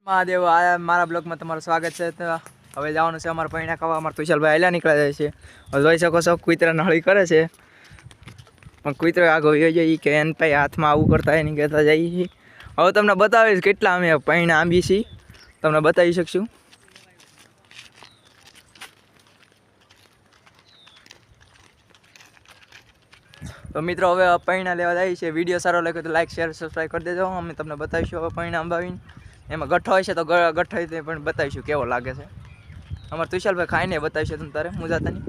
મહાદેવ આ મારા બ્લોગમાં તમારું સ્વાગત છે. તો હવે જવાનું છે અમારા પૈણા ખાવા. અમારા તુષાલભાઈ આયલા નીકળ્યા જાય છે. હવે જોઈ શકો છો કુતરા નળી કરે છે, પણ કુતરો આગળ વયો જાય કે એને ભાઈ હાથમાં આવું કરતા એની કહેતા જઈએ છીએ. હવે તમને બતાવીશ કેટલા અમે પૈણા આંબી છીએ, તમને બતાવી શકશું. તો મિત્રો હવે પૈણા લેવા જાય છે. વિડીયો સારો લાગ્યો તો લાઈક શેર સબસ્ક્રાઈબ કરી દેજો. અમે તમને બતાવીશું હવે પૈણા અંબાવીને. એમાં ગઠ્ઠો હોય છે તો ગઠ્ઠો પણ બતાવીશું કેવો લાગે છે. અમારે તુષાલભાઈ ખાઈને બતાવીશું તમે તારે મુજાતાની.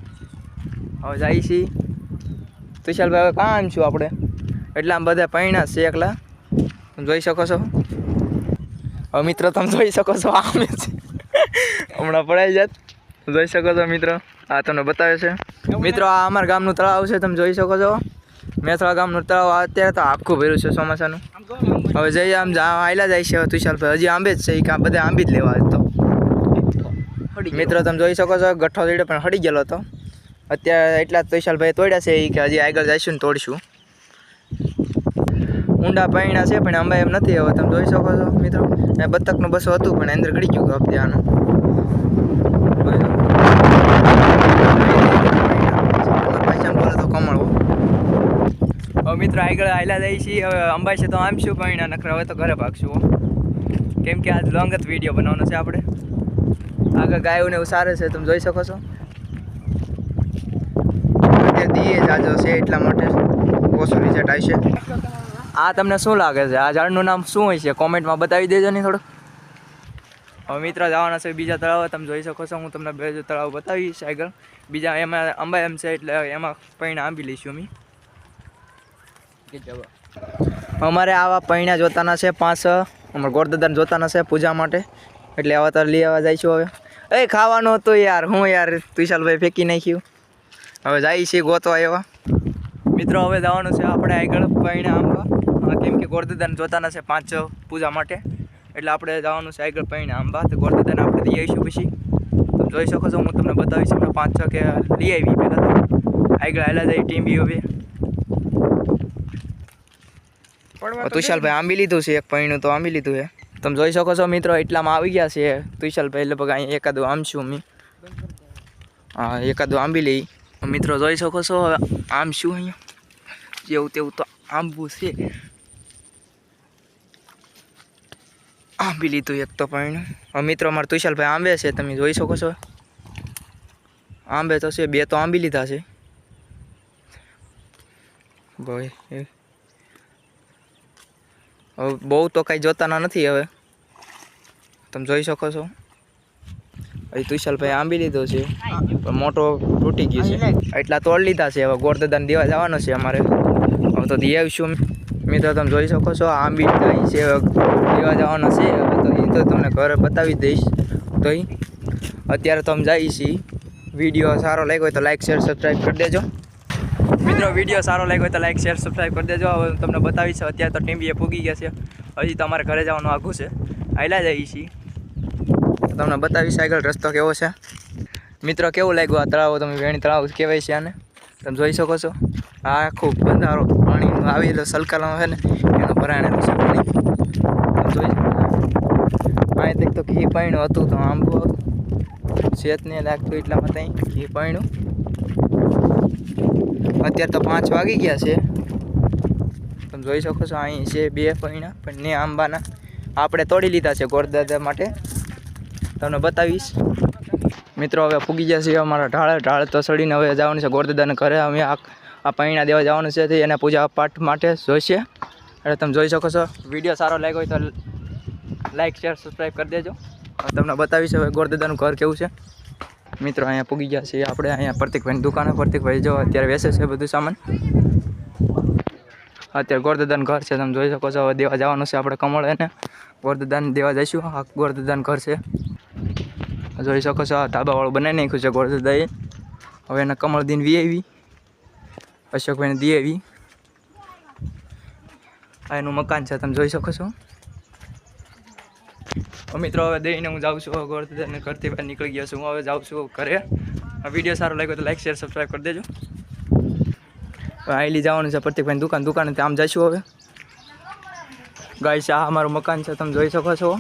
હવે જાય છીએ તુષાલભાઈ. હવે કાં છું આપણે એટલે આમ બધા પૈણા છે એકલા, તમે જોઈ શકો છો. હવે મિત્રો તમે જોઈ શકો છો આમે છે હમણાં પડાઈ જાત. જોઈ શકો છો મિત્રો, આ તમને બતાવે છે. મિત્રો આ અમારા ગામનું તળાવ છે, તમે જોઈ શકો છો. મેથળા ગામનું તળાવ અત્યારે તો આખું ભર્યું છે ચોમાસાનું. હવે જઈએ આમ આયલા જાય છે તુષાલભાઈ. હજી આંબે જ છે કે બધા આંબી જ લેવા તો મિત્રો તમે જોઈ શકો છો. ગઠ્ઠો જોડે પણ હળી ગયેલો હતો. અત્યારે એટલા તુષાલભાઈ તોડ્યા છે કે હજી આગળ જઈશું ને તોડશું. ઊંડા પૈણા છે પણ અંબા એમ નથી. હવે તમે જોઈ શકો છો મિત્રો. એ બતકનું બસો હતું પણ અંદર ગળી ગયું હપ્તે આનું. તો કમળવો. હવે મિત્રો આગળ આયલા જાય છીએ. હવે અંબાઈ છે તો આમ શું પૈણા નખરા, હવે તો ઘરે ભાગશું કેમ કે આજ લોંગ જ વિડીયો બનાવવાનો છે આપણે. આગળ ગાયું ને એવું સારું છે, તમે જોઈ શકો છો. અત્યારે દીએ જાજો છે એટલા માટે ઓછું રિઝલ્ટ આવશે. આ તમને શું લાગે છે? આ ઝાડનું નામ શું હોય છે? કોમેન્ટમાં બતાવી દેજો ને થોડું. હવે મિત્ર જવાના છે બીજા તળાવ. તમે જોઈ શકો છો. હું તમને બે તળાવ બતાવીશ આગળ. બીજા એમાં અંબા એમ છે એટલે એમાં પૈણા આંબી લઈશું અમે. અમારે આવા પૈણા જોતાના છે 5. અમારે ગોરદાદાને જોતાના છે પૂજા માટે, એટલે આવા તો લઈ આવવા જઈશું. હવે એ ખાવાનું હતું યાર, હું યાર તુષાલભાઈ ફેંકી નાખ્યું. હવે જાય છે ગોતવા એવા. મિત્રો હવે જવાનું છે આપણે આગળ પૈણા આંબા, કેમ કે ગોરદાદાને જોતાના છે 5 પૂજા માટે, એટલે આપણે જવાનું છે આગળ પૈણા આંબા. તો ગોરદાદાને આપણે લઈ આવીશું પછી. તમે જોઈ શકો છો. હું તમને બતાવીશ આપણે 5-6 કે લઈ આવી પહેલાં તો આગળ આવેલા જાય ટીમ્બી. હવે તુષાલભાઈ આંબી લીધું છે, એક પૈણું તો આંબી લીધું છે. તમે જોઈ શકો છો મિત્રો. એટલામાં આવી ગયા છે તુષાલભાઈ. લગભગ અહીં એકાદું આમશું અમે. હા, એકાદું આંબી લઈ. મિત્રો જોઈ શકો છો. હવે આમશું અહીંયા જેવું તેવું તો આંબવું છે. આંબી લીધું એક તો પૈણું. હવે મિત્રો અમારે તુષાલભાઈ આંબે છે, તમે જોઈ શકો છો. આંબે તો છે, 2 તો આંબી લીધા છે ભાઈ. હવે બહુ તો કાંઈ જોતાના નથી. હવે તમે જોઈ શકો છો. અહીં તુષાલભાઈ આંબી લીધો છે પણ મોટો તૂટી ગયો છે, એટલા તોડ લીધા છે. હવે ગોરદાદાને દેવા જવાનો છે અમારે. હવે તો દઈ આવીશું મિત્રો. તમે જોઈ શકો છો આંબી લીધા છે, દેવા જવાનો છે. હવે તો એ તો તમને ઘરે બતાવી દઈશ. તો અત્યારે તો અમે જઈએ છીએ. વિડીયો સારો લાગ્યો હોય તો લાઈક શેર સબસ્ક્રાઈબ કરી દેજો મિત્રો. વિડીયો સારો લાગ્યો હોય તો લાઈક શેર સબસ્ક્રાઈબ કરી દેજો. હવે તમને બતાવીશ. અત્યારે તો ટીમ્બીએ પૂગી ગયા છે. હજી તમારે ઘરે જવાનું આઘું છે. આયલા જઈએ છીએ. તમને બતાવીશ આગળ રસ્તો કેવો છે. મિત્રો કેવું લાગ્યું આ તળાવ? તમે વેણી તળાવ કહેવાય છે આને. તમે જોઈ શકો છો. આ આખું બંધારો પાણીનો આવેલો સલકાનો છે ને એનો ભરાણેલો છે પાણી. તમે જોઈ શકો છો. અહીં તો ઘી પાણું હતું તો આંબો શેતને લાગતું એટલામાં ત્યાં ઘી પાણું. અત્યારે તો 5 વાગી ગયા છે. તમે જોઈ શકો છો. અહીં છે 2 પૈણા પણ ને આંબાના આપણે તોડી લીધા છે ગોરદાદા માટે. તમને બતાવીશ મિત્રો. હવે પૂગી ગયા છે અમારા ઢાળ તો સડીને હવે જવાનું છે ગોરદાદાને ઘરે. અમે આ પૈણા દેવા જવાનું છે એના પૂજા પાઠ માટે જોઈશે. એટલે તમે જોઈ શકો છો. વિડીયો સારો લાગ્યો હોય તો લાઈક શેર સબસ્ક્રાઈબ કરી દેજો. તમને બતાવીશ હવે ગોરદાદાનું ઘર કેવું છે. મિત્રો અહીંયા પૂગી ગયા છીએ આપણે. અહીંયા પ્રતિકભાઈની દુકાને. પ્રતિકભાઈ જો અત્યારે વેચે છે બધું સામાન. અત્યારે ગોરદાદાનું ઘર છે, તમે જોઈ શકો છો. હવે દેવા જવાનું છે આપણે કમળ એને ગોરદાદાને દેવા જઈશું. આ ગોરદાદાનું ઘર છે, જોઈ શકો છો. આ ધાબાવાળું બનાવી નાખ્યું છે ગોરદાદાએ. હવે એના કમળ દીને વી આવી, અશોકભાઈને દી આવી. આ એનું મકાન છે, તમે જોઈ શકો છો. મિત્રો હવે દઈને હું જાઉં છું. ગોરદાદાને ઘરથી બહાર નીકળી ગયા છું. હું હવે જાઉં છું ઘરે. વિડીયો સારો લાગ્યો તો લાઈક શેર સબસ્ક્રાઈબ કરી દેજો. આયલી જવાનું છે પ્રતિકભાઈની દુકાને. આમ જઈશું હવે. ગાઈસ આ અમારું મકાન છે, તમે જોઈ શકો છો.